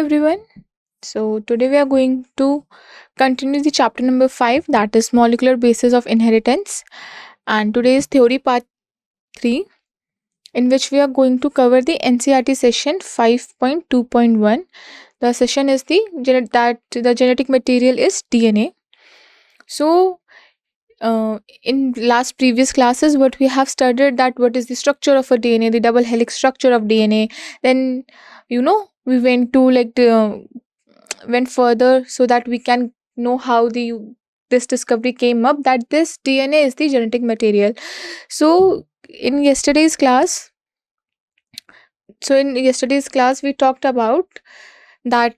everyone. So today we are going to continue the chapter number 5, that is molecular basis of inheritance, and today is theory part 3, in which we are going to cover the NCERT session 5.2.1. The session is that the genetic material is DNA. So in last previous classes what we have studied, that what is the structure of a DNA, the double helix structure of DNA. Then we went to went further so that we can know how this discovery came up, that this DNA is the genetic material. So in yesterday's class, we talked about that.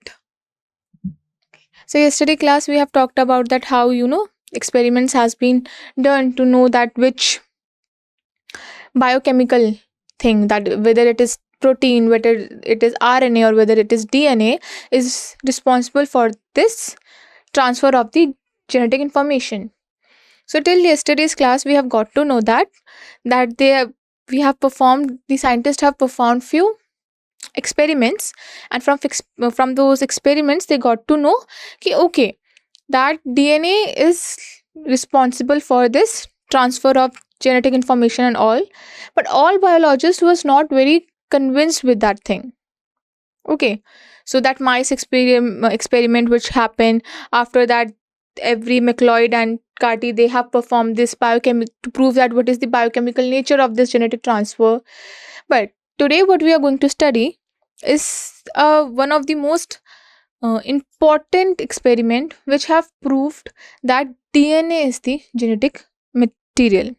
So yesterday class we have talked about that how experiments has been done to know that which biochemical thing, that whether it is protein, whether it is RNA, or whether it is DNA, is responsible for this transfer of the genetic information. So till yesterday's class we have got to know that the scientists have performed few experiments, and from those experiments they got to know that DNA is responsible for this transfer of genetic information and all. But all biologists was not very convinced with that thing. So that mice experiment which happened after that, every McLeod and Carty, they have performed this to prove that what is the biochemical nature of this genetic transfer. But today what we are going to study is one of the most important experiment which have proved that DNA is the genetic material.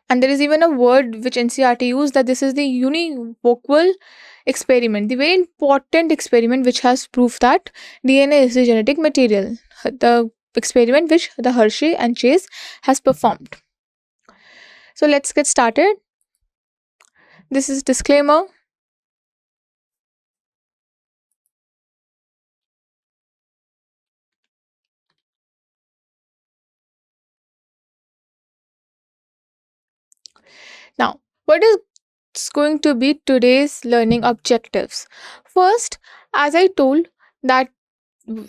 And there is even a word which NCERT used, that this is the univocal experiment, the very important experiment which has proved that DNA is the genetic material. The experiment which the Hershey and Chase has performed. So let's get started. This is disclaimer. Now, what is going to be today's learning objectives? First, as I told, that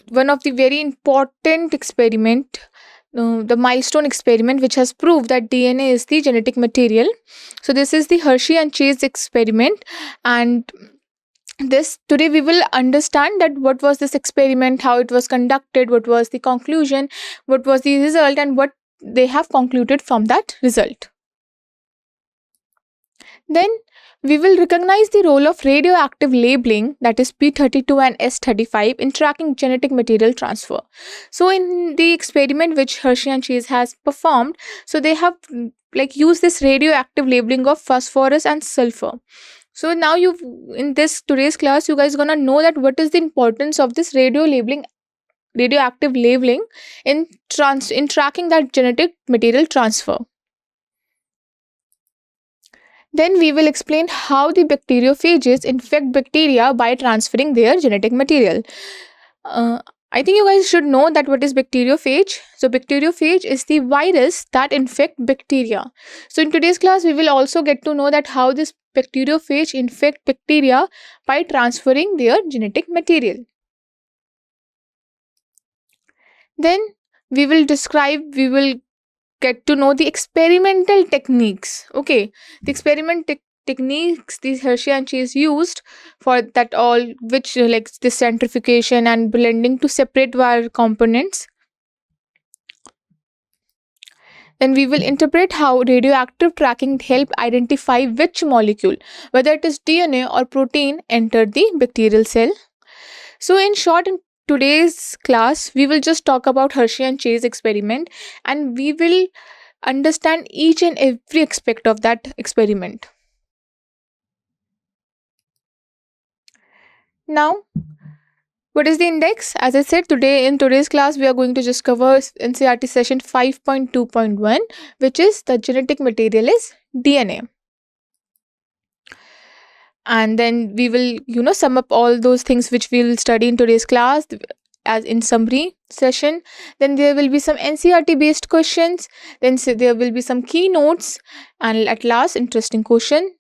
one of the very important experiment, the milestone experiment which has proved that DNA is the genetic material. So this is the Hershey and Chase experiment, and this today we will understand that what was this experiment, how it was conducted, what was the conclusion, what was the result, and what they have concluded from that result. Then we will recognize the role of radioactive labeling, that is P32 and S35, in tracking genetic material transfer. So in the experiment which Hershey and Chase has performed, so they have used this radioactive labeling of phosphorus and sulfur. So now in today's class you guys gonna know that what is the importance of this radioactive labeling in tracking that genetic material transfer. Then we will explain how the bacteriophages infect bacteria by transferring their genetic material. I think you guys should know that what is bacteriophage. So bacteriophage is the virus that infect bacteria. So in today's class we will also get to know that how this bacteriophage infect bacteria by transferring their genetic material. Then we will get to know the experimental techniques. The experimental techniques these Hershey and Chase used for that all, which this centrifugation and blending to separate wire components. Then we will interpret how radioactive tracking helped identify which molecule, whether it is DNA or protein, entered the bacterial cell. So in short, in today's class we will just talk about Hershey and Chase experiment, and we will understand each and every aspect of that experiment. Now, what is the index? As I said, in today's class we are going to just cover NCERT session 5.2.1, which is the genetic material is DNA. And then we will sum up all those things which we will study in today's class as in summary session. Then there will be some NCERT based questions, then there will be some keynotes, and at last interesting question.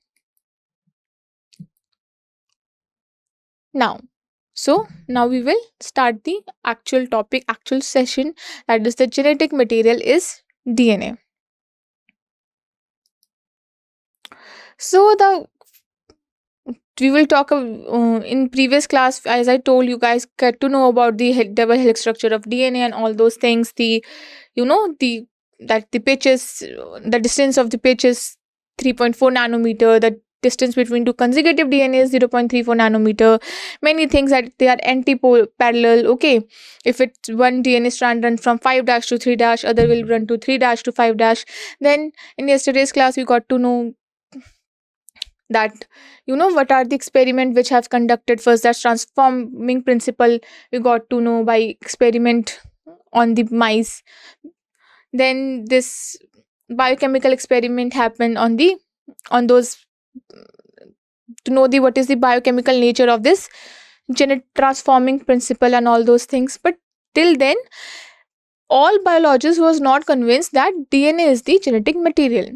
Now, now we will start the actual topic, actual session, that is the genetic material is DNA. So the we will talk in previous class, as I told you guys, get to know about the double helix structure of DNA and all those things. The you know the that the pitches, the distance of the pitch is 3.4 nanometer. The distance between two consecutive DNA is 0.34 nanometer. Many things that they are anti-parallel. Okay, if it's one DNA strand run from 5 dash to 3 dash, other will run to 3 dash to 5 dash. Then in yesterday's class we got to know that what are the experiment which have conducted. First, that's transforming principle, we got to know by experiment on the mice. Then this biochemical experiment happened on those, to know the what is the biochemical nature of this genetic transforming principle and all those things. But till then, all biologists was not convinced that DNA is the genetic material.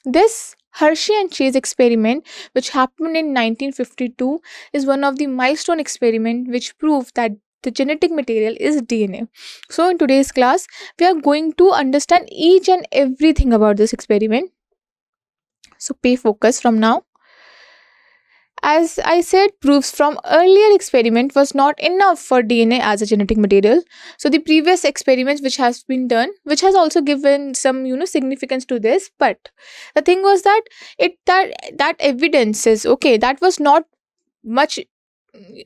This Hershey and Chase experiment, which happened in 1952, is one of the milestone experiment which proved that the genetic material is DNA. So in today's class, we are going to understand each and everything about this experiment. So pay focus from now. As I said, proofs from earlier experiment was not enough for DNA as a genetic material. So the previous experiments which has been done, which has also given some significance to this, but the thing was that that evidences, okay, that was not much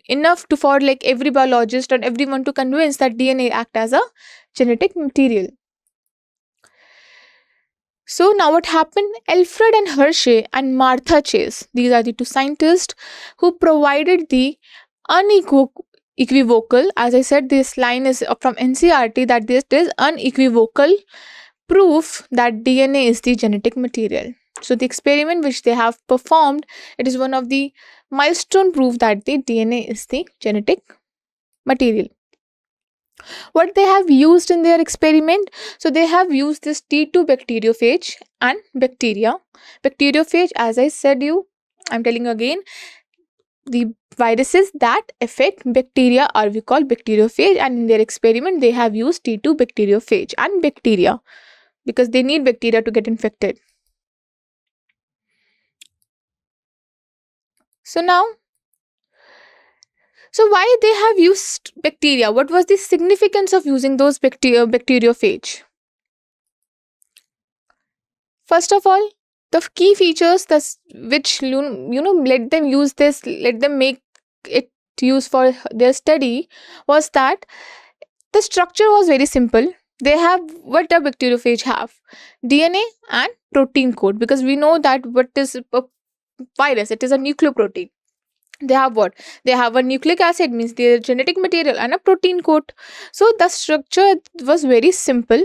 enough to for like every biologist and everyone to convince that DNA act as a genetic material. So now what happened? Alfred and Hershey and Martha Chase, these are the two scientists who provided the unequivocal, as I said, this line is from NCERT, that this is unequivocal proof that DNA is the genetic material. So the experiment which they have performed, it is one of the milestone proof that the DNA is the genetic material. What they have used in their experiment? So they have used this T2 bacteriophage and bacteria. Bacteriophage, as I said I'm telling you again, the viruses that affect bacteria are we call bacteriophage, and in their experiment they have used T2 bacteriophage and bacteria because they need bacteria to get infected. So why they have used bacteria? What was the significance of using those bacteriophage? First of all, the key features which let them use this, let them make it used for their study, was that the structure was very simple. They have what a bacteriophage have: DNA and protein code, because we know that what is a virus, it is a nucleoprotein. They have what? They have a nucleic acid, means their genetic material, and a protein code. So the structure was very simple.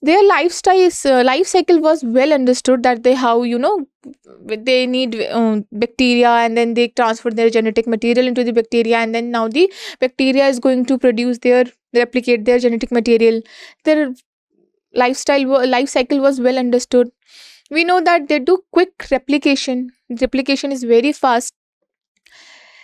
Their life cycle was well understood, that they how they need bacteria, and then they transfer their genetic material into the bacteria, and then now the bacteria is going to produce replicate their genetic material. Their life cycle was well understood. We know that they do quick replication. Replication is very fast.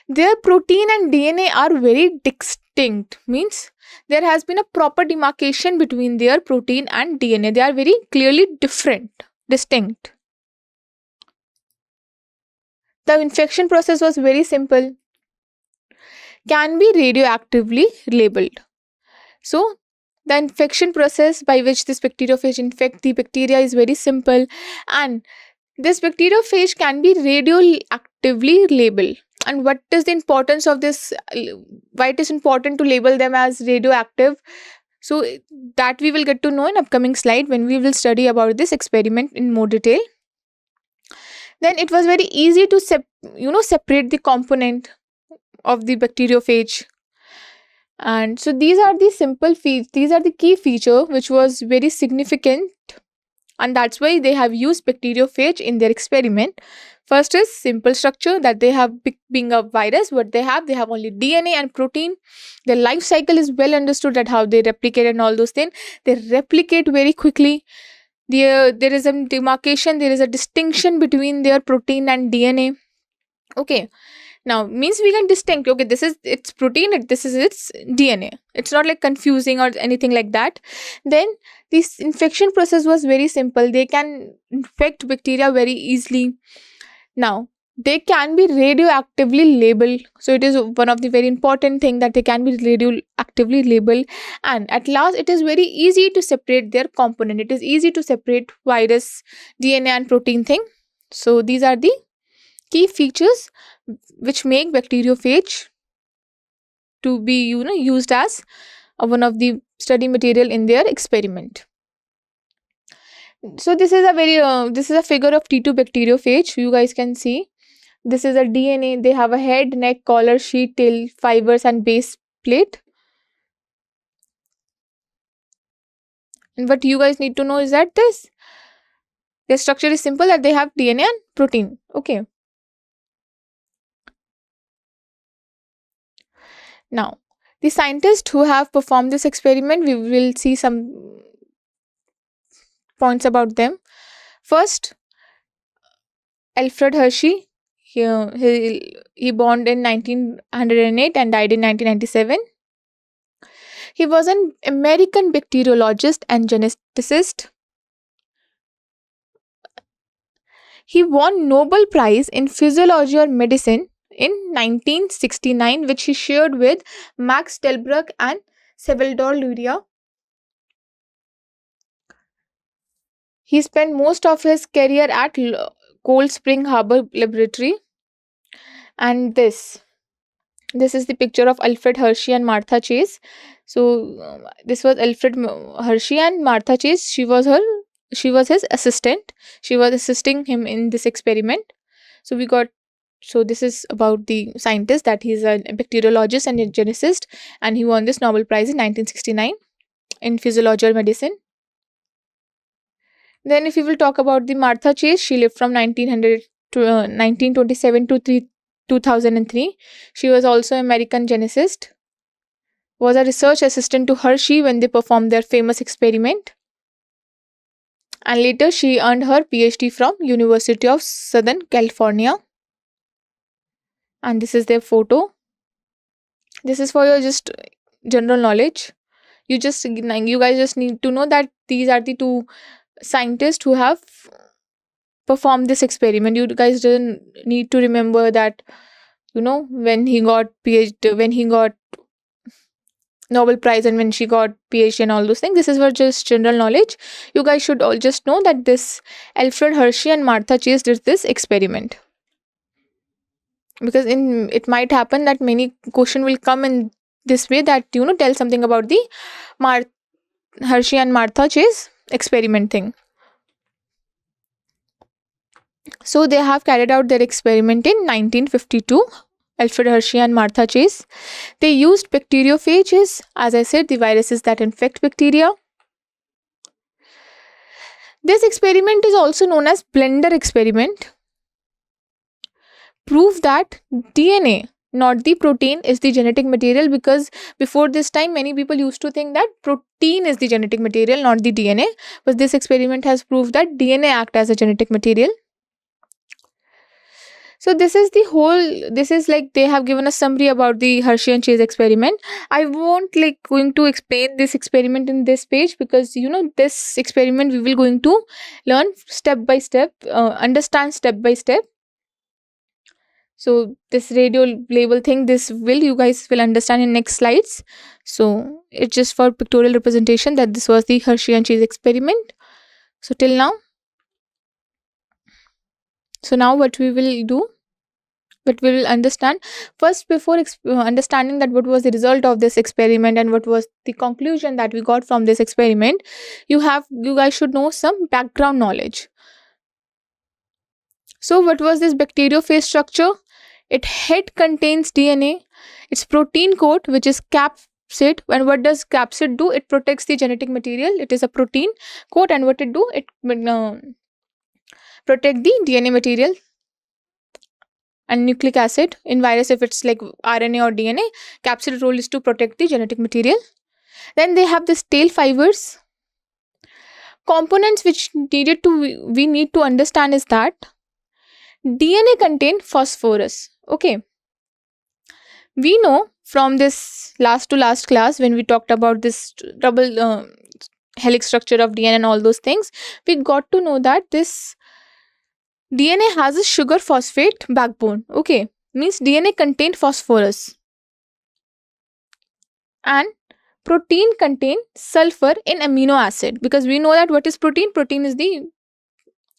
Their protein and DNA are very distinct, means there has been a proper demarcation between their protein and DNA. They are very clearly distinct. The infection process was very simple, can be radioactively labeled. So the infection process by which this bacteriophage infect the bacteria is very simple, and this bacteriophage can be radioactively labeled. And what is the importance of this? Why it is important to label them as radioactive? So that we will get to know in upcoming slide when we will study about this experiment in more detail. Then it was very easy to separate the component of the bacteriophage. And so these are the key feature which was very significant, and that's why they have used bacteriophage in their experiment. First is simple structure, that they have being a virus, what they have only DNA and protein. Their life cycle is well understood, that how they replicate and all those things. They replicate very quickly. There is a demarcation, there is a distinction between their protein and DNA. Okay, now means we can distinct, okay, this is its protein, this is its DNA. It's not like confusing or anything like that. Then this infection process was very simple. They can infect bacteria very easily. Now they can be radioactively labeled, so it is one of the very important thing that they can be radioactively labeled. And at last it is very easy to separate their component. It is easy to separate virus, DNA and protein thing. So these are the key features which make bacteriophage to be used as one of the study material in their experiment. So this is a figure of T2 bacteriophage. You guys can see this is a DNA. They have a head, neck, collar, sheet, tail, fibers and base plate. And what you guys need to know is that their structure is simple, that they have DNA and protein. Okay. Now, the scientists who have performed this experiment, we will see some points about them. First, Alfred Hershey. He born in 1908 and died in 1997. He was an American bacteriologist and geneticist. He won Nobel Prize in Physiology or Medicine in 1969, which he shared with Max Delbruck and Salvador Luria. He spent most of his career at Cold Spring Harbor Laboratory. And this is the picture of Alfred Hershey and Martha Chase. So this was Alfred Hershey and Martha Chase. She was his assistant. She was assisting him in this experiment. So this is about the scientist, that he's a bacteriologist and a geneticist, and he won this Nobel Prize in 1969 in Physiology or Medicine. Then if we will talk about the Martha Chase, she lived from 1900 to 1927 to 2003. She was also an American geneticist, was a research assistant to Hershey when they performed their famous experiment. And later she earned her PhD from University of Southern California. And this is their photo. This is for your just general knowledge. You guys just need to know that these are the two scientists who have performed this experiment. You guys didn't need to remember that when he got PhD, when he got Nobel Prize and when she got PhD and all those things. This is for just general knowledge. You guys should all just know that this Alfred Hershey and Martha Chase did this experiment, because it might happen that many question will come in this way, that tell something about the Hershey and Martha Chase experiment thing. So they have carried out their experiment in 1952. Alfred Hershey and Martha Chase. They used bacteriophages, as I said, the viruses that infect bacteria. This experiment is also known as blender experiment. Prove that DNA, not the protein, is the genetic material, because before this time many people used to think that protein is the genetic material, not the DNA. But this experiment has proved that DNA acts as a genetic material. So this is like they have given a summary about the Hershey and Chase experiment. I won't going to explain this experiment in this page, because this experiment we will going to learn step by step, understand step by step. So this radio label thing, you guys will understand in next slides. So it's just for pictorial representation that this was the Hershey and Chase experiment. So till now. So now what we will understand first, before understanding that what was the result of this experiment and what was the conclusion that we got from this experiment, you guys should know some background knowledge. So what was this bacteriophage structure? Its head contains DNA, its protein coat, which is capsid. And what does capsid do? It protects the genetic material. It is a protein coat, and what it do? It protect the DNA material and nucleic acid. In virus, if it's like RNA or DNA, capsid role is to protect the genetic material. Then they have this tail fibers. Components which we need to understand is that DNA contain phosphorus. Okay. We know from this last to last class when we talked about this double helix structure of DNA and all those things, we got to know that this DNA has a sugar phosphate backbone. Okay. Means DNA contained phosphorus. And protein contain sulfur in amino acid, because we know that what is protein. Protein is the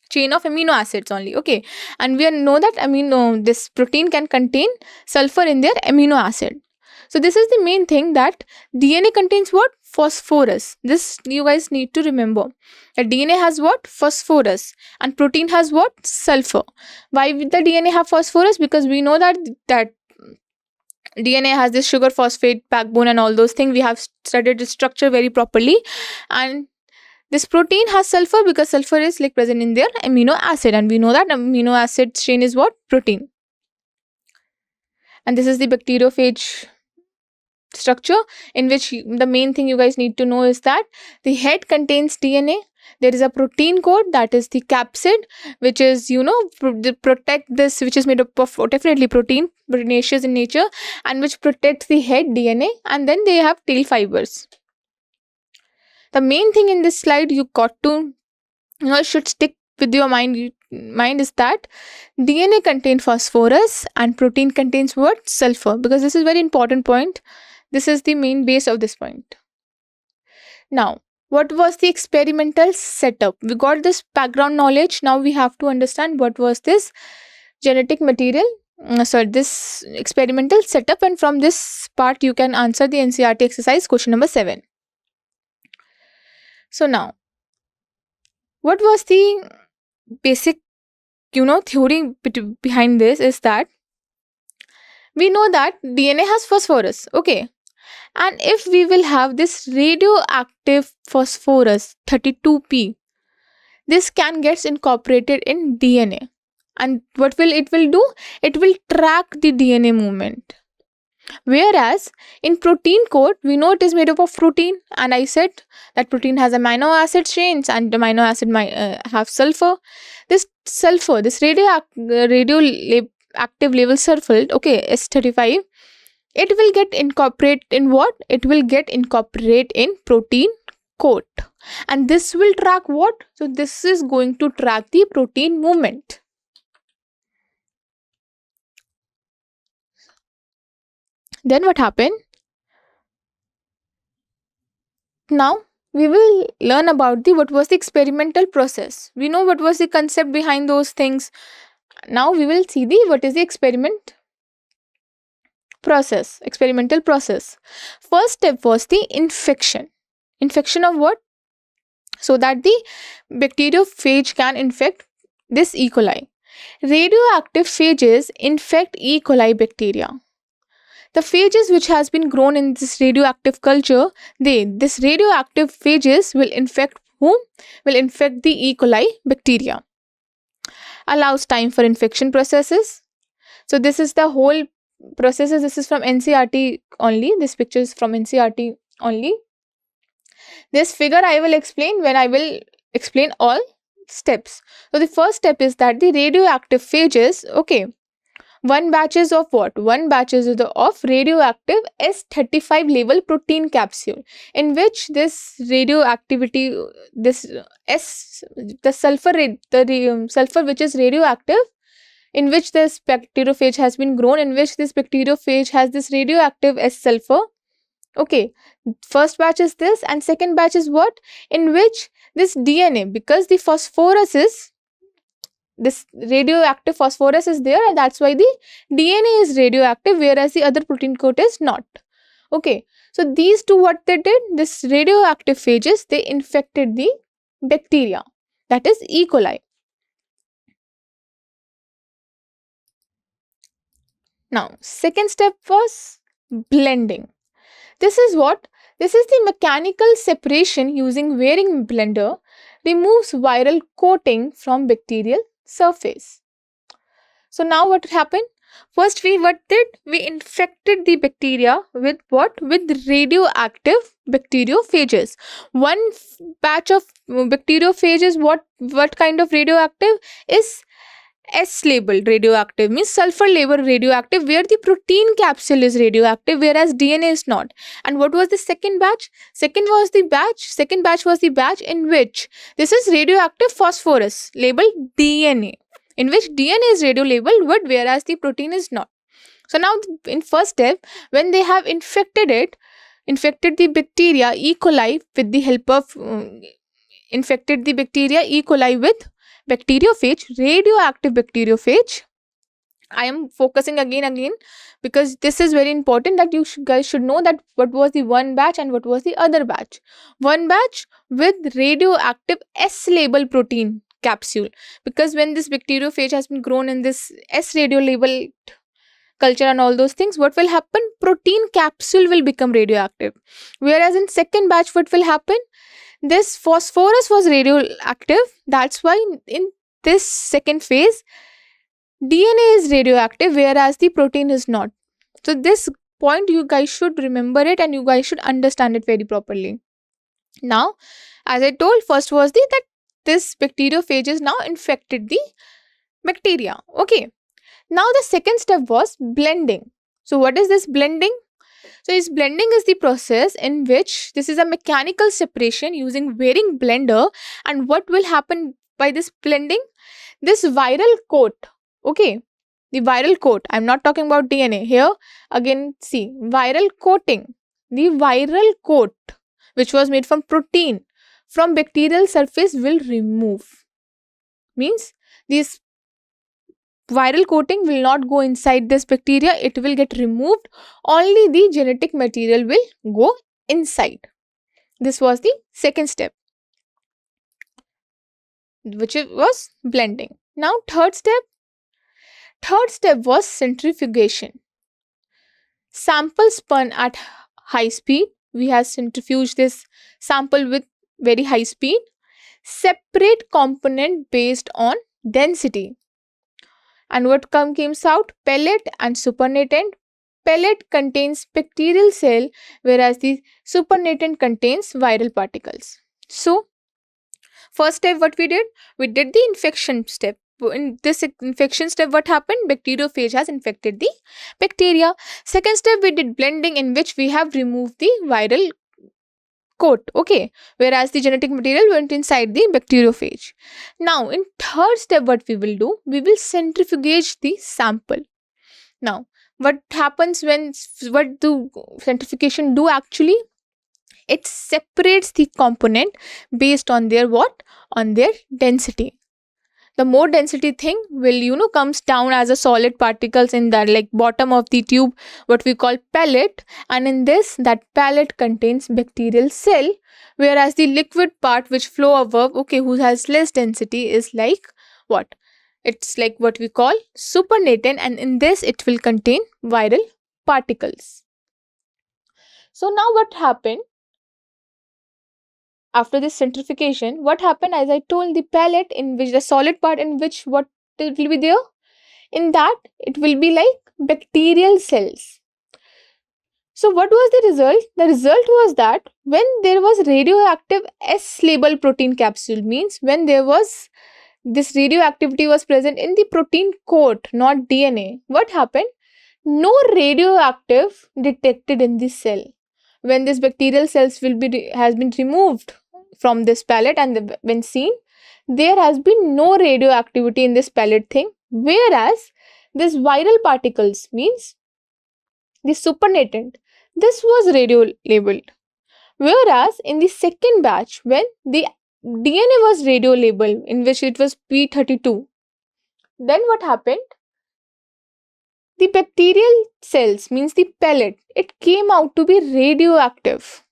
chain of amino acids only. Okay. And we know that this protein can contain sulfur in their amino acid. So this is the main thing, that DNA contains what? Phosphorus. This you guys need to remember, that DNA has what? Phosphorus. And protein has what? Sulfur. Why will the DNA have phosphorus? Because we know that DNA has this sugar phosphate backbone and all those things. We have studied the structure very properly. And this protein has sulfur because sulfur is like present in their amino acid, and we know that amino acid chain is what? Protein. And this is the bacteriophage structure, in which the main thing you guys need to know is that the head contains DNA. There is a protein coat, that is the capsid, which is protect this, which is made up of definitely protein, proteinaceous in nature, and which protects the head DNA. And then they have tail fibers. The main thing in this slide you got to should stick with your mind is that DNA contains phosphorus and protein contains what? Sulfur, because this is very important point. This is the main base of this point. Now, what was the experimental setup? We got this background knowledge. Now we have to understand what was this genetic material, this experimental setup, and from this part you can answer the NCERT exercise question number 7. So now, what was the basic theory behind this is that we know that DNA has phosphorus. Okay. And if we will have this radioactive phosphorus 32p, this can get incorporated in DNA. And what will it will do? It will track the DNA movement. Whereas in protein code, we know it is made up of protein, and I said that protein has amino acid chains, and amino acid might have sulfur. This sulfur, this radioactive level sulfur, okay, S35, it will get incorporate in what? It will get incorporate in protein coat, and this will track what? So this is going to track the protein movement. Then what happened? Now we will learn about what was the experimental process. We know what was the concept behind those things. Now we will see what is the experimental process. First step was the infection. Infection of what? So that the bacteriophage can infect this E. coli. Radioactive phages infect E. coli bacteria. The phages which has been grown in this radioactive culture, this radioactive phages will infect whom? Will infect the E. coli bacteria. Allows time for infection processes. So this is the whole processes. This is from NCERT only. This picture is from NCERT only. This figure I will explain when I will explain all steps. So the first step is that the radioactive phages, okay, one batch is of what? One batch is of radioactive S35 level protein capsule, in which this radioactivity, the sulfur which is radioactive, in which this bacteriophage has been grown, in which this bacteriophage has this radioactive S sulfur. Okay, first batch is this, and second batch is what? In which this DNA, because the phosphorus is, this radioactive phosphorus is there, and that's why the DNA is radioactive, whereas the other protein coat is not. Okay, so these two, what they did, this radioactive phages, they infected the bacteria, that is E. coli. Now, second step was blending. This is what? This is the mechanical separation using Waring blender removes viral coating from bacterial surface. So now what happened? First we infected the bacteria with what? With radioactive bacteriophages. One batch of bacteriophages, what kind of radioactive is S labeled radioactive, means sulfur labeled radioactive, where the protein capsule is radioactive, whereas DNA is not. And what was the second batch? Second batch was the batch in which this is radioactive phosphorus labeled DNA, in which DNA is radio labeled, but whereas the protein is not. So now in first step, when they have infected the bacteria E. coli with the help of infected the bacteria E. coli with bacteriophage, radioactive bacteriophage. I am focusing again because this is very important that you guys should know that what was the one batch and what was the other batch. One batch with radioactive S label protein capsule, because when this bacteriophage has been grown in this S radio label culture and all those things, what will happen? Protein capsule will become radioactive. Whereas in second batch, what will happen? This phosphorus was radioactive. That's why in this second phase, DNA is radioactive, whereas the protein is not. So this point you guys should remember it and you guys should understand it very properly. Now, as I told, first was that this bacteriophage is now infected the bacteria. Okay. Now the second step was blending. So what is this blending? So is blending is the process in which this is a mechanical separation using varying blender. And what will happen by this blending? This viral coat. Okay. The viral coat. I'm not talking about DNA. Here again see viral coating. The viral coat which was made from protein from bacterial surface will remove. Means this viral coating will not go inside this bacteria, it will get removed, only the genetic material will go inside. This was the second step, which was blending. Now third step was centrifugation. Sample spun at high speed, we have centrifuged this sample with very high speed, separate component based on density. And what comes out? Pellet and supernatant. Pellet contains bacterial cell, whereas the supernatant contains viral particles. So, first step what we did? We did the infection step. In this infection step, what happened? Bacteriophage has infected the bacteria. Second step, we did blending, in which we have removed the viral coat, okay, whereas the genetic material went inside the bacteriophage. Now in third step, what we will do, we will centrifugate the sample. Now what happens when, what do centrifugation do actually? It separates the component based on their what? On their density. The more density thing will comes down as a solid particles in the like bottom of the tube, what we call pellet, and in this that pellet contains bacterial cell, whereas the liquid part which flow above, okay, who has less density, is like what? It's like what we call supernatant, and in this it will contain viral particles. So now what happened? After this centrifugation, what happened? As I told, the pellet, in which the solid part, in which what it will be there? In that it will be like bacterial cells. So what was the result? The result was that when there was radioactive S label protein capsule, means when there was this radioactivity was present in the protein coat, not DNA, what happened? No radioactive detected in the cell. When this bacterial cells will be has been removed from this pellet and when seen, there has been no radioactivity in this pellet thing, whereas this viral particles, means the supernatant, this was radio labeled. Whereas in the second batch, when the DNA was radio labeled, in which it was P32, then what happened? The bacterial cells, means the pellet, it came out to be radioactive,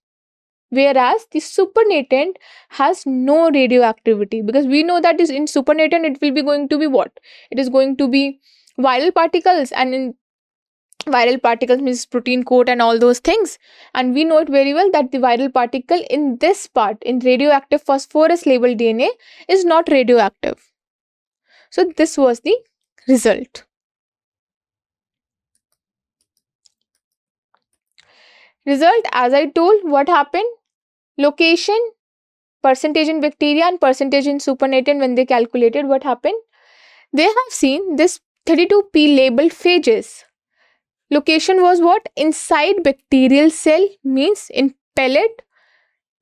whereas the supernatant has no radioactivity, because we know that is in supernatant it will be going to be what? It is going to be viral particles, and in viral particles means protein coat and all those things, and we know it very well that the viral particle in this part, in radioactive phosphorus labeled DNA, is not radioactive. So this was the result. Result, as I told, what happened? Location, percentage in bacteria and percentage in supernatant, when they calculated, what happened? They have seen this 32p labeled phages. Location was what? Inside bacterial cell, means in pellet.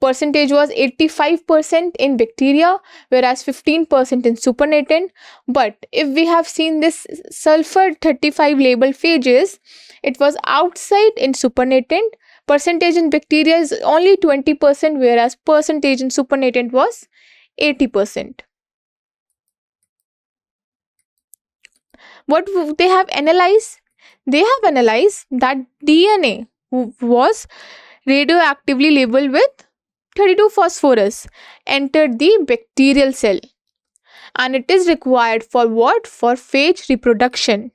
Percentage was 85% in bacteria, whereas 15% in supernatant. But if we have seen this sulfur 35 label phages, it was outside in supernatant. Percentage in bacteria is only 20%, whereas percentage in supernatant was 80%. What they have analyzed? They have analyzed that DNA was radioactively labeled with 32 phosphorus entered the bacterial cell, and it is required for what? For phage reproduction.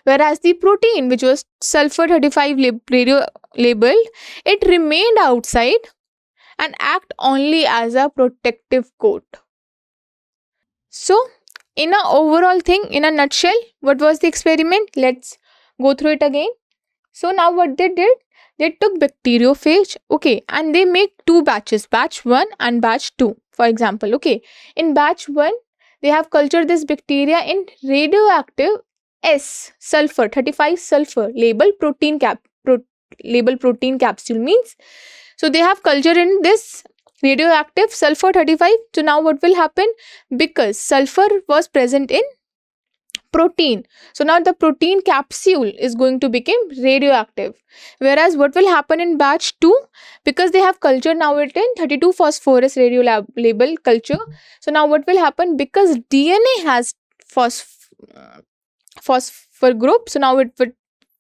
Whereas the protein, which was sulfur 35 radio labeled, it remained outside and act only as a protective coat. So in a overall thing, in a nutshell, what was the experiment? Let's go through it again. So now what they did, they took bacteriophage, okay, and they make two batches, batch 1 and batch 2, for example, okay. In batch 1, they have cultured this bacteria in radioactive S sulfur 35 sulfur label protein capsule, means. So they have cultured in this radioactive sulfur 35. So now what will happen? Because sulfur was present in protein, so now the protein capsule is going to become radioactive. Whereas what will happen in batch 2, because they have cultured now it in 32 phosphorus label culture, so now what will happen? Because DNA has phosphor group, so now it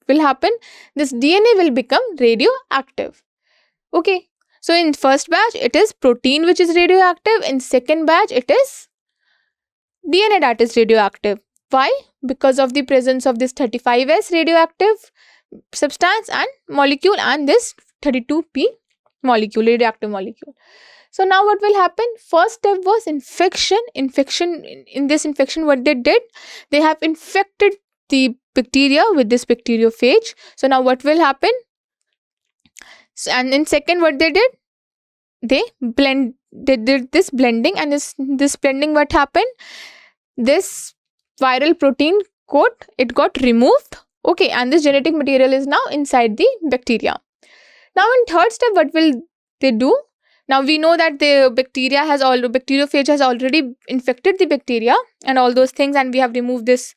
will happen, this DNA will become radioactive, okay. So in first batch it is protein which is radioactive, in second batch it is DNA that is radioactive. Why? Because of the presence of this 35S radioactive substance and molecule and this 32p molecule, radioactive molecule. So now what will happen? First step was infection. In this infection, what they did? They have infected the bacteria with this bacteriophage. So now what will happen? And in second, what they did? They did this blending, and this blending, what happened? This viral protein coat, it got removed, okay, and this genetic material is now inside the bacteria. Now in third step, what will they do? Now we know that the bacteriophage has already infected the bacteria and all those things, and we have removed this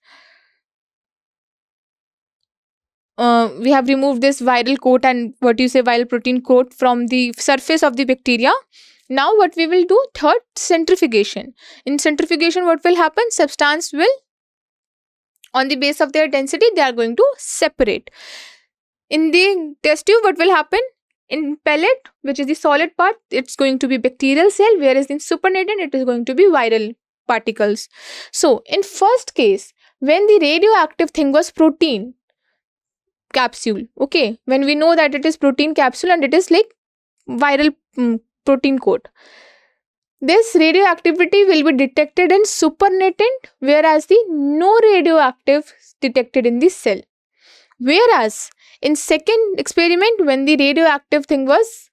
viral coat and viral protein coat from the surface of the bacteria. Now what we will do? Third, centrifugation. In centrifugation, what will happen? Substance will, on the base of their density, they are going to separate. In the test tube, what will happen? In pellet, which is the solid part, it's going to be bacterial cell, whereas in supernatant, it is going to be viral particles. So in first case, when the radioactive thing was protein capsule, okay, when we know that it is protein capsule and it is like viral protein coat, this radioactivity will be detected in supernatant, whereas the no radioactive detected in the cell. Whereas in second experiment, when the radioactive thing was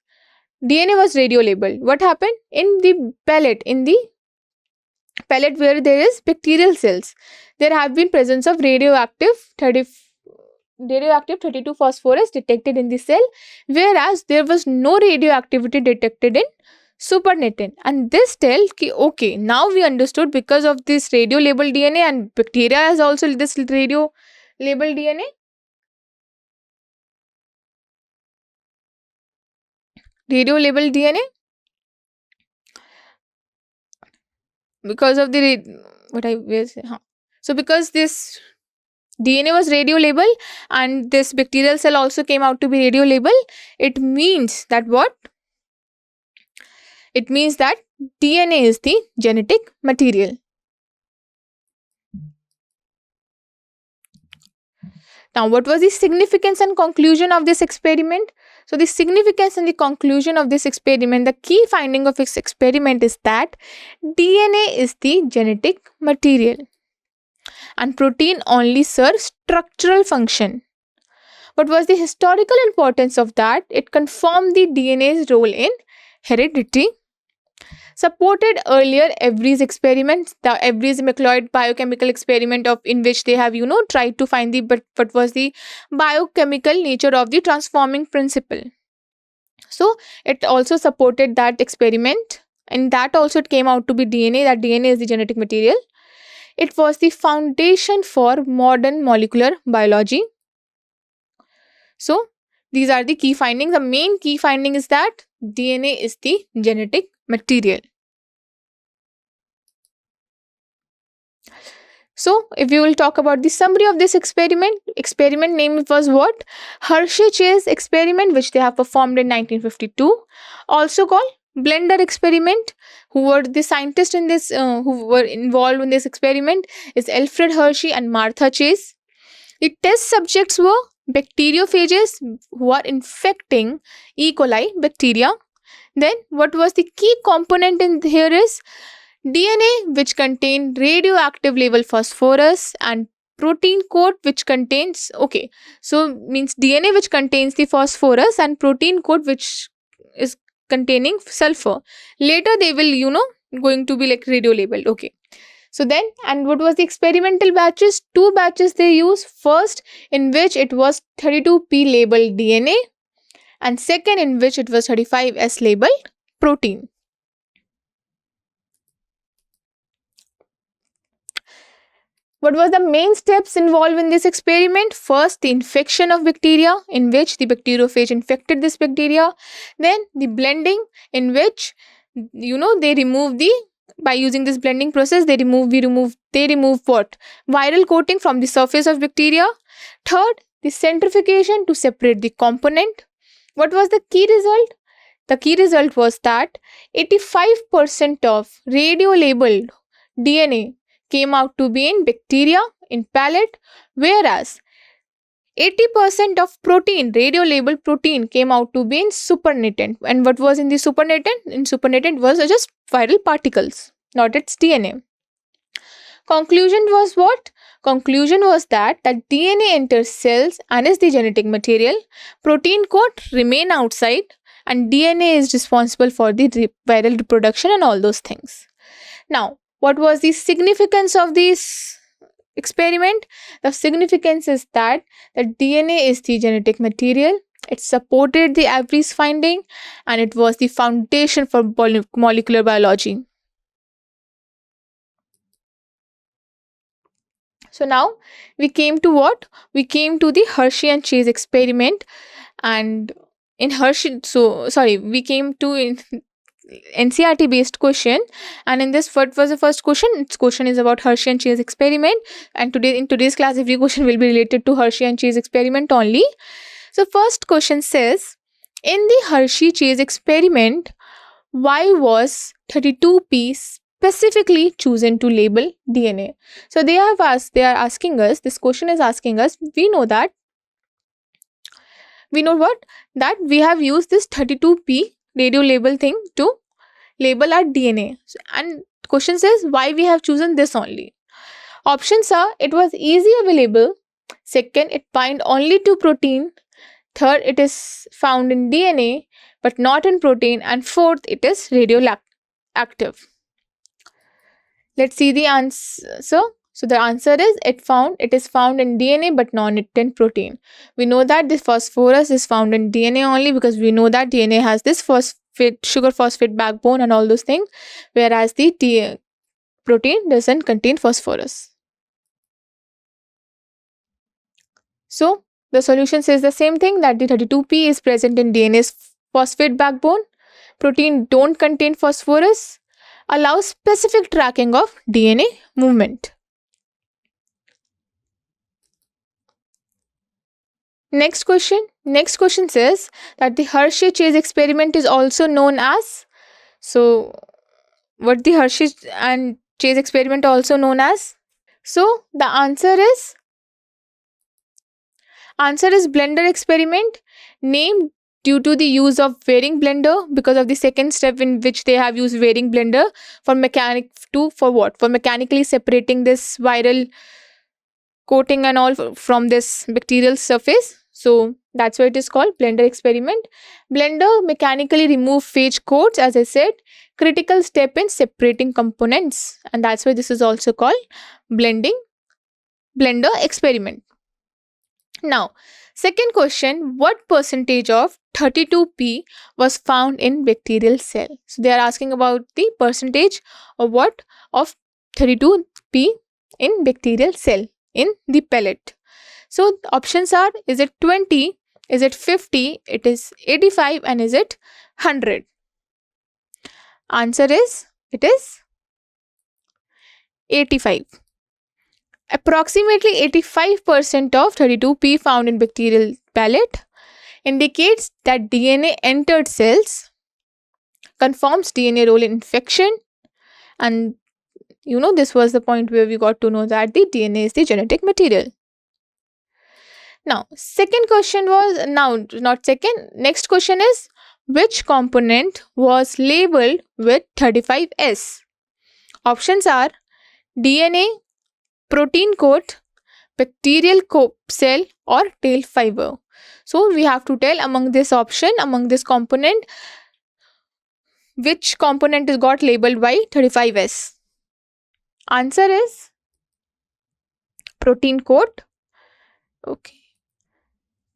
DNA was radio labeled, what happened? In the pellet where there is bacterial cells, there have been presence of radioactive 32 phosphorus detected in the cell, whereas there was no radioactivity detected in supernatant. And this tells ki okay, now we understood, because of this radio labeled DNA, and bacteria has also this radio labeled DNA. Radio labeled DNA, because of the so because this DNA was radio label and this bacterial cell also came out to be radio label, it means that what? It means that DNA is the genetic material. Now, what was the significance and conclusion of this experiment? So, the significance and the conclusion of this experiment, the key finding of this experiment is that DNA is the genetic material and protein only serves structural function. What was the historical importance of that? It confirmed the DNA's role in heredity. supported earlier Evry's experiment, the Evry's macleod biochemical experiment, of in which they have tried to find the what was the biochemical nature of the transforming principle. So it also supported that experiment, and that also it came out to be DNA, that DNA is the genetic material. It was the foundation for modern molecular biology. So these are the key findings. The main key finding is that DNA is the genetic material. So, if we will talk about the summary of this experiment name was what? Hershey-Chase experiment, which they have performed in 1952, also called blender experiment. Who were the scientists in this, who were involved in this experiment, is Alfred Hershey and Martha Chase. The test subjects were bacteriophages who are infecting E. coli bacteria. Then, what was the key component in here is DNA, which contain radioactive level phosphorus, and protein coat, which contains, okay, so means DNA which contains the phosphorus and protein coat which is containing sulfur. Later they will going to be like radio labeled. Okay, so then, and what was the experimental batches? 2 batches they use. First, in which it was 32p labeled DNA, and second, in which it was 35s labeled protein. What was the main steps involved in this experiment? First, the infection of bacteria, in which the bacteriophage infected this bacteria. Then the blending, in which they remove by using this blending process, they remove what? Viral coating from the surface of bacteria. Third, the centrifugation to separate the component. What was the key result? The key result was that 85% of radio labeled DNA came out to be in bacteria, in palate, whereas 80% of protein, radio labeled protein, came out to be in supernatant. And what was in the supernatant? In supernatant was just viral particles, not its DNA. Conclusion was what? Conclusion was that DNA enters cells and is the genetic material. Protein coat remain outside, and DNA is responsible for the viral reproduction and all those things. Now, what was the significance of this experiment? The significance is that the DNA is the genetic material. It supported the Evry's finding, and it was the foundation for molecular biology. So now we came to what? We came to the Hershey and Chase experiment, and in Hershey, we came to NCERT based question, and in this, what was the first question? Its question is about Hershey and Chase experiment, and in today's class every question will be related to Hershey and Chase experiment only. So first question says, in the Hershey Chase experiment, why was 32p specifically chosen to label DNA? So they are asking us, this question is asking us, we know what? That we have used this 32p radio label thing to label our DNA. And question says, why we have chosen this only? Options are, it was easy available. Second, it bind only to protein. Third, it is found in DNA but not in protein. And fourth, it is radioactive. Let's see the answer. So the answer is, it is found in DNA but not in protein. We know that this phosphorus is found in DNA only because we know that DNA has this sugar phosphate backbone and all those things, whereas the protein doesn't contain phosphorus. So the solution says the same thing, that the 32p is present in DNA's phosphate backbone. Protein don't contain phosphorus, allows specific tracking of DNA movement. Next question says that the Hershey-Chase experiment is also known as, so what the Hershey and Chase experiment also known as? So the answer is blender experiment, named due to the use of varying blender, because of the second step in which they have used varying blender for mechanically separating this viral coating and all from this bacterial surface. So that's why it is called blender experiment. Blender mechanically remove phage codes, as I said, critical step in separating components, and that's why this is also called blending blender experiment. Now, second question, what percentage of 32p was found in bacterial cell? So they are asking about the percentage of what of 32p in bacterial cell in the pellet. So the options are, is it 20, is it 50, it is 85, and is it 100? Answer is, it is 85. Approximately 85% of 32p found in bacterial pellet indicates that DNA entered cells, confirms DNA role in infection, and this was the point where we got to know that the DNA is the genetic material. Now, second question was, now not second, next question is, which component was labeled with 35S? Options are DNA, protein coat, bacterial cell, or tail fiber. So we have to tell among this option, among this component, which component is got labeled by 35S. Answer is protein coat. Okay.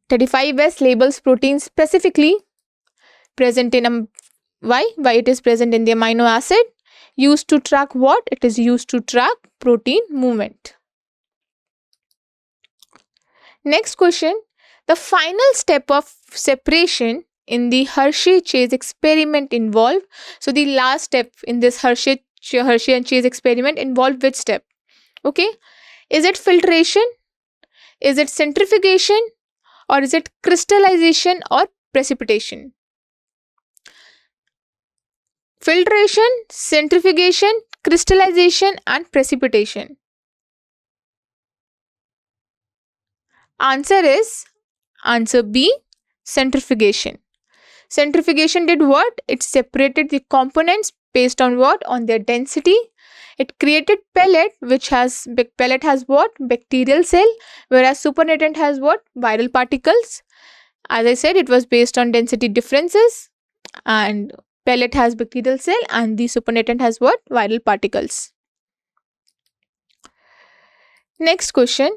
35S labels protein specifically present in why it is present in the amino acid. Used to track what? It is used to track protein movement. Next question. The final step of separation in the Hershey-Chase experiment involved. So the last step in this Hershey and Chase experiment involved which step? Okay. Is it filtration? Is it centrifugation? Or is it crystallization or precipitation? Filtration, centrifugation, crystallization, and precipitation. Answer is answer B, centrifugation. Centrifugation did what? It separated the components based on what? On their density. It created pellet, pellet has what? Bacterial cell, whereas supernatant has what? Viral particles. As I said, it was based on density differences, and pellet has bacterial cell and the supernatant has what? Viral particles. Next question.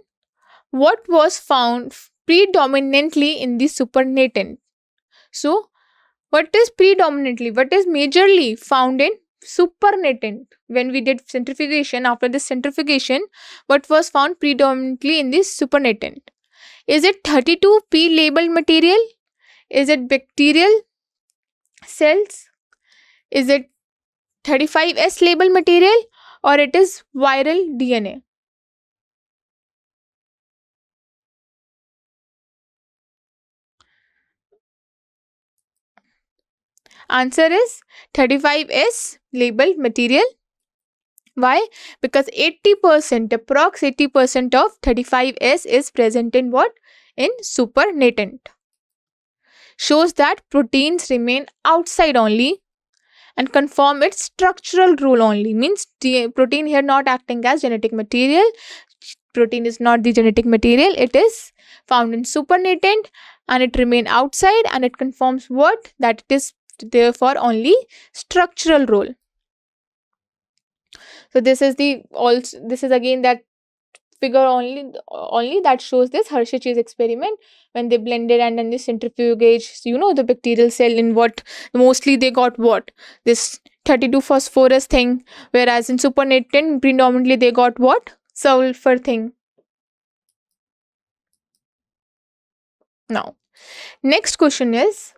What was found predominantly in the supernatant? So, what is predominantly? What is majorly found in supernatant? When we did centrifugation, after this centrifugation, what was found predominantly in this supernatant? Is it 32p labeled material? Is it bacterial cells? Is it 35S labeled material, or it is viral DNA? Answer is 35S labeled material. Why? Because 80%, approx 80% of 35S is present in what? In supernatant. Shows that proteins remain outside only and confirm its structural role only. Means protein here not acting as genetic material. Protein is not the genetic material. It is found in supernatant and it remain outside, and it confirms what? That it is therefore only structural role. So this is again that figure only that shows this Hershey-Chase experiment when they blended and then the centrifugage, the bacterial cell in what mostly they got what? This 32 phosphorus thing, whereas in supernatant predominantly they got what? Sulfur thing. Now, next question is,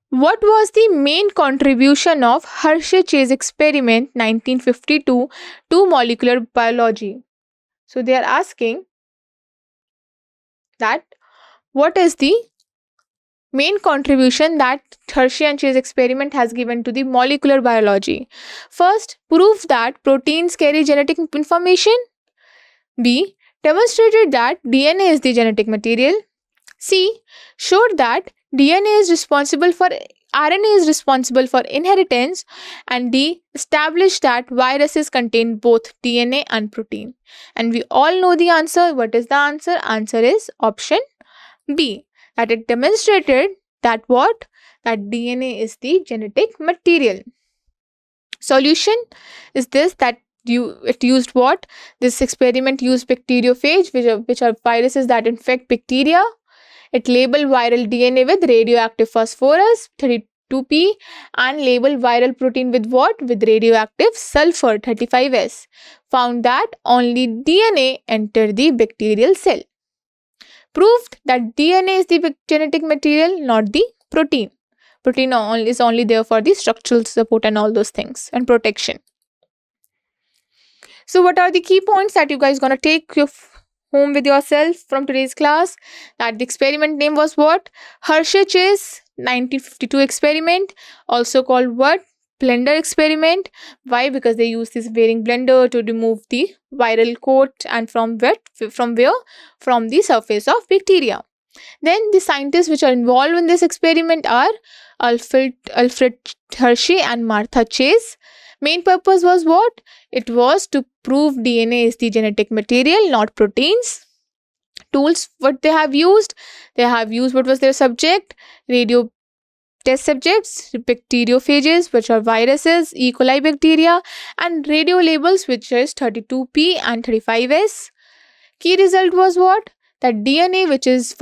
what was the main contribution of Hershey-Chase experiment 1952 to molecular biology? So they are asking that what is the main contribution that Hershey and Chase experiment has given to the molecular biology? First, prove that proteins carry genetic information. B, demonstrated that DNA is the genetic material. C, showed that RNA is responsible for inheritance. And D, established that viruses contain both DNA and protein. And we all know the answer. What is the answer? Answer is option B. That it demonstrated that what? That DNA is the genetic material. Solution is this, that it used what? This experiment used bacteriophage, which are viruses that infect bacteria. It labeled viral DNA with radioactive phosphorus 32p and labeled viral protein with what? With radioactive sulfur 35s. Found that only DNA entered the bacterial cell. Proved that DNA is the genetic material, not the protein. Protein is only there for the structural support and all those things and protection. So what are the key points that you guys gonna take home with yourself from today's class? That the experiment name was what? Hershey-Chase 1952 experiment, also called what? Blender experiment. Why? Because they use this varying blender to remove the viral coat and from where? From the surface of bacteria. Then the scientists which are involved in this experiment are Alfred Hershey and Martha Chase. Main purpose was what? It was to prove DNA is the genetic material, not proteins. Tools what they have used? They have used, what was their subject? Radio test subjects, bacteriophages, which are viruses, E. coli bacteria, and radio labels, which is 32p and 35s. Key result was what? That DNA, which is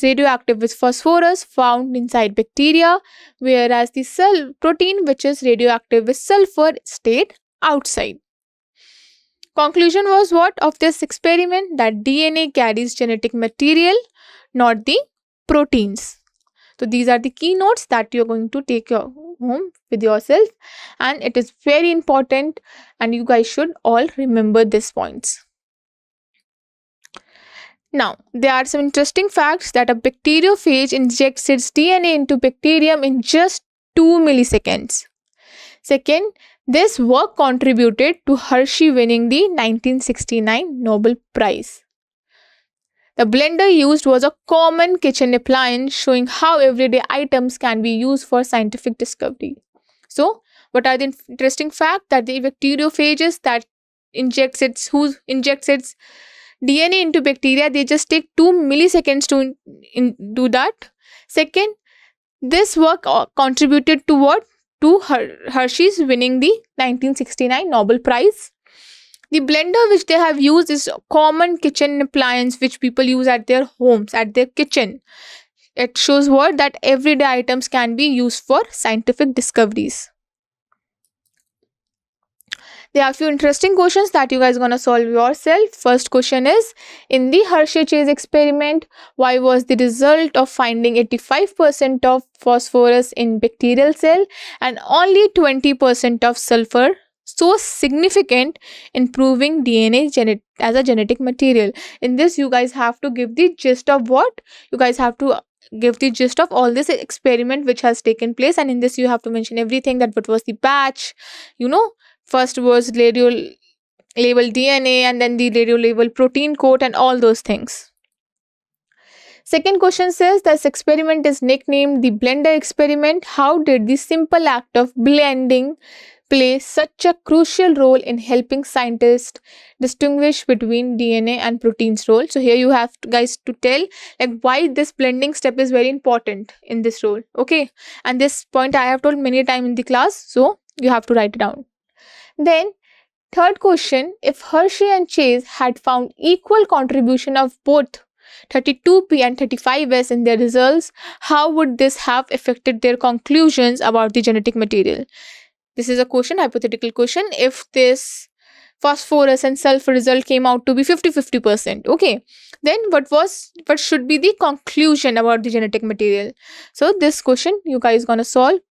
radioactive with phosphorus, found inside bacteria, whereas the cell protein, which is radioactive with sulfur, stayed outside. Conclusion was what of this experiment? That DNA carries genetic material, not the proteins. So these are the keynotes that you're going to take home with yourself, and it is very important, and you guys should all remember these points. Now, there are some interesting facts that a bacteriophage injects its DNA into bacterium in just 2 milliseconds. Second, this work contributed to Hershey winning the 1969 Nobel Prize. The blender used was a common kitchen appliance, showing how everyday items can be used for scientific discovery. So, what are the interesting facts? That the bacteriophages that injects its DNA into bacteria, they just take 2 milliseconds to do that. Second, this work contributed to what? To Hershey's winning the 1969 Nobel Prize. The blender which they have used is a common kitchen appliance which people use at their homes, at their kitchen. It shows what? That everyday items can be used for scientific discoveries. There are a few interesting questions that you guys are gonna solve yourself. First question is, in the Hershey-Chase experiment, why was the result of finding 85% of phosphorus in bacterial cell and only 20% of sulfur so significant in proving DNA as a genetic material? In this, you guys have to give the gist of what? You guys have to give the gist of all this experiment which has taken place, and in this you have to mention everything, that what was the batch, first was radio label DNA and then the radio label protein coat and all those things. Second question says, this experiment is nicknamed the blender experiment. How did the simple act of blending play such a crucial role in helping scientists distinguish between DNA and proteins role? So here you have guys to tell like why this blending step is very important in this role. Okay, and this point I have told many times in the class, so you have to write it down. Then third question, if Hershey and Chase had found equal contribution of both 32p and 35s in their results, how would this have affected their conclusions about the genetic material? This is a question, hypothetical question. If this phosphorus and sulfur result came out to be 50-50%, okay, then what should be the conclusion about the genetic material? So this question you guys gonna solve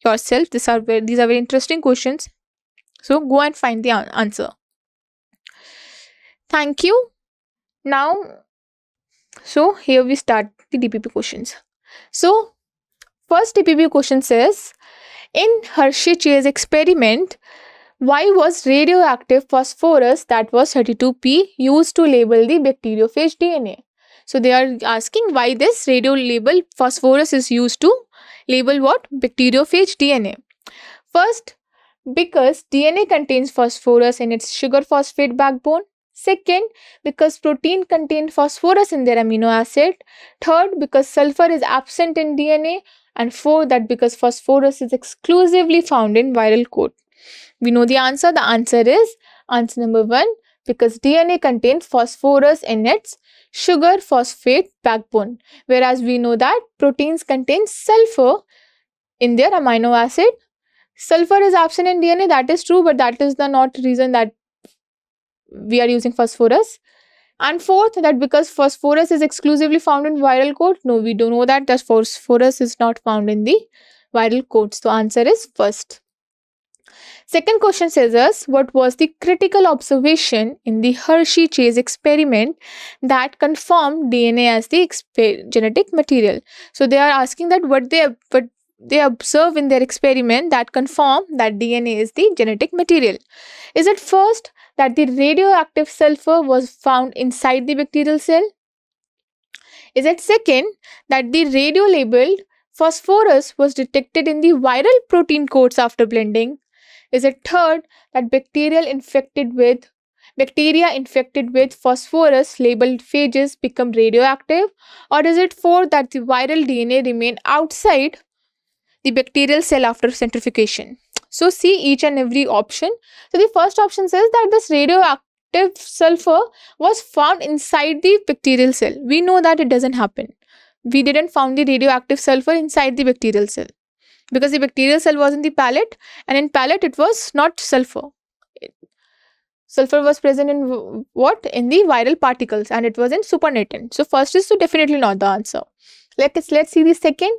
yourself. These are very interesting questions. So go and find the answer. Thank you. Now, so here we start the DPP questions. So first DPP question says, in Hershey-Chase experiment, why was radioactive phosphorus, that was 32p, used to label the bacteriophage DNA? So they are asking why this radio label phosphorus is used to label what? Bacteriophage DNA. First, because DNA contains phosphorus in its sugar phosphate backbone. Second, because protein contain phosphorus in their amino acid. Third, because sulfur is absent in DNA. And fourth, that because phosphorus is exclusively found in viral code. We know the answer. The answer is answer number 1, because DNA contains phosphorus in its sugar phosphate backbone, whereas we know that proteins contain sulfur in their amino acid. Sulfur is absent in DNA, that is true, but that is the not reason that we are using phosphorus. And fourth, that because phosphorus is exclusively found in viral code. No, we do know that phosphorus is not found in the viral codes. So answer is first. Second question says us, what was the critical observation in the Hershey-Chase experiment that confirmed DNA as the genetic material? So they are asking that what they observe in their experiment that confirm that DNA is the genetic material. Is it first that the radioactive sulfur was found inside the bacterial cell? Is it second that the radio-labeled phosphorus was detected in the viral protein coats after blending? Is it third that bacteria infected with phosphorus labeled phages become radioactive? Or is it fourth that the viral DNA remain outside the bacterial cell after centrifugation? So see each and every option. So the first option says that this radioactive sulfur was found inside the bacterial cell. We know that it doesn't happen. We didn't found the radioactive sulfur inside the bacterial cell, because the bacterial cell was in the palate, and in palate it was not sulfur. Sulfur was present in what? In the viral particles, and it was in supernatant. So first is so definitely not the answer. Let's see the second.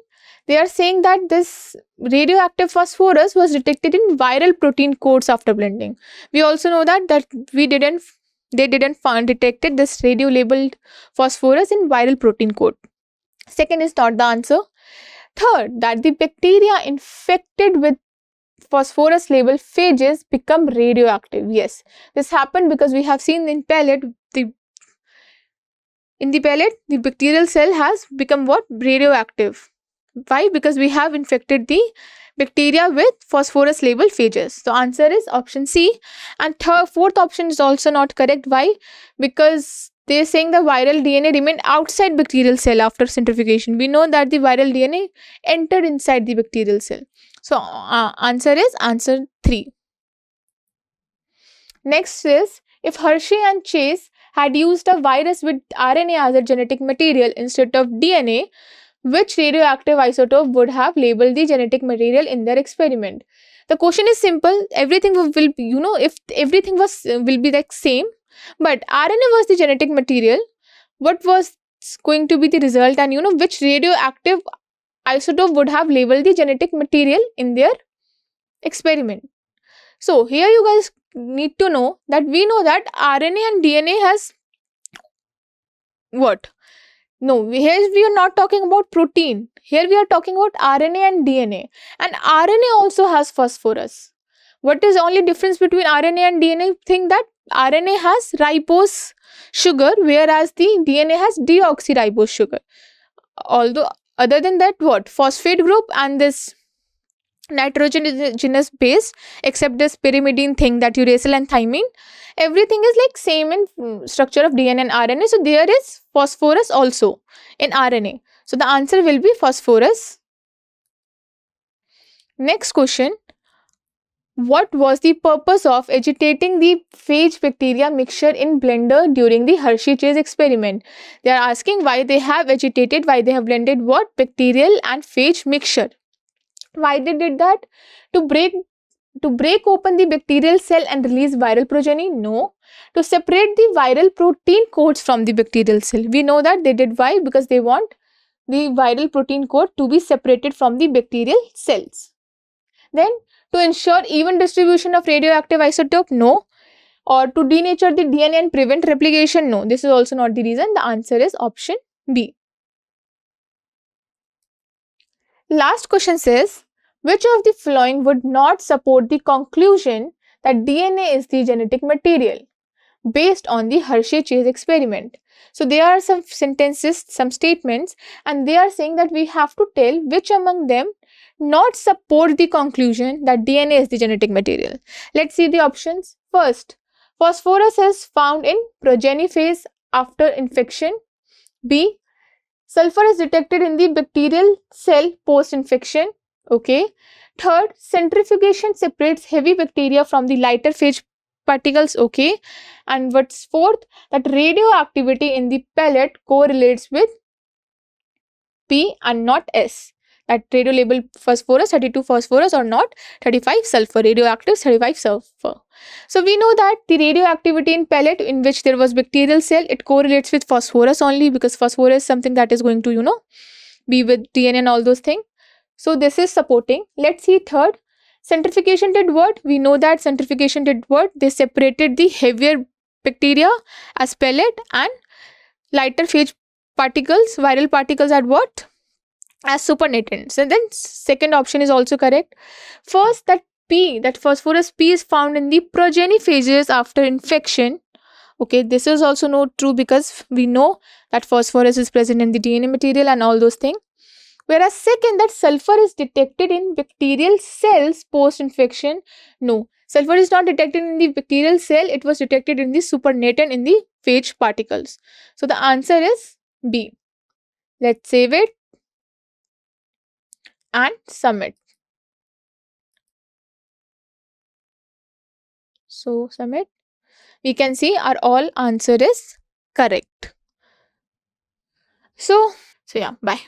They are saying that this radioactive phosphorus was detected in viral protein coats after blending. We also know that they didn't detected this radio labeled phosphorus in viral protein coat. Second is not the answer. Third, that the bacteria infected with phosphorus labeled phages become radioactive. Yes, this happened because we have seen in the bacterial cell has become what? Radioactive. Why? Because we have infected the bacteria with phosphorus labeled phages. So answer is option C. And fourth option is also not correct. Why? Because they are saying the viral DNA remained outside bacterial cell after centrifugation. We know that the viral DNA entered inside the bacterial cell. So answer is answer 3. Next is, if Hershey and Chase had used a virus with RNA as a genetic material instead of DNA, which radioactive isotope would have labeled the genetic material in their experiment? The question is simple. Everything will be, if everything will be like same, but RNA was the genetic material, what was going to be the result, and which radioactive isotope would have labeled the genetic material in their experiment? So here you guys need to know that we know that RNA and DNA has what? No, here we are not talking about protein. Here we are talking about RNA and DNA. And RNA also has phosphorus. What is only difference between RNA and DNA? Think that RNA has ribose sugar, whereas the DNA has deoxyribose sugar. Although other than that, what? Phosphate group and this nitrogenous base, except this pyrimidine thing, that uracil and thymine, everything is like same in structure of DNA and RNA. So there is phosphorus also in RNA. So the answer will be phosphorus. Next question. What was the purpose of agitating the phage bacteria mixture in blender during the Hershey-Chase experiment? They are asking why they have agitated, why they have blended what? Bacterial and phage mixture. Why they did that? To break open the bacterial cell and release viral progeny? No. To separate the viral protein coats from the bacterial cell. We know that they did why? Because they want the viral protein coat to be separated from the bacterial cells. Then to ensure even distribution of radioactive isotope? No. Or to denature the DNA and prevent replication? No. This is also not the reason. The answer is option B. Last question says, which of the following would not support the conclusion that DNA is the genetic material based on the Hershey-Chase experiment? So there are some sentences, some statements, and they are saying that we have to tell which among them not support the conclusion that DNA is the genetic material. Let's see the options. First, Phosphorus is found in progeny phase after infection. B. Sulfur is detected in the bacterial cell post-infection. Okay. Third, centrifugation separates heavy bacteria from the lighter phage particles. Okay. And what's fourth? That radioactivity in the pellet correlates with P and not S. That radio label phosphorus 32 phosphorus or not 35 sulfur, radioactive 35 sulfur. So we know that the radioactivity in pellet in which there was bacterial cell, it correlates with phosphorus only, because phosphorus is something that is going to, be with DNA and all those things. So this is supporting. Let's see third. Centrifugation did what? We know that centrifugation did what? They separated the heavier bacteria as pellet and lighter phage particles, viral particles at what? As supernatant. And then second option is also correct. First, that P, that phosphorus P is found in the progeny phases after infection. Okay, this is also not true because we know that phosphorus is present in the DNA material and all those things. Whereas second, that sulfur is detected in bacterial cells post-infection. No, sulfur is not detected in the bacterial cell. It was detected in the supernatant in the phage particles. So the answer is B. Let's save it and submit. So submit. We can see our all answer is correct. So yeah, bye.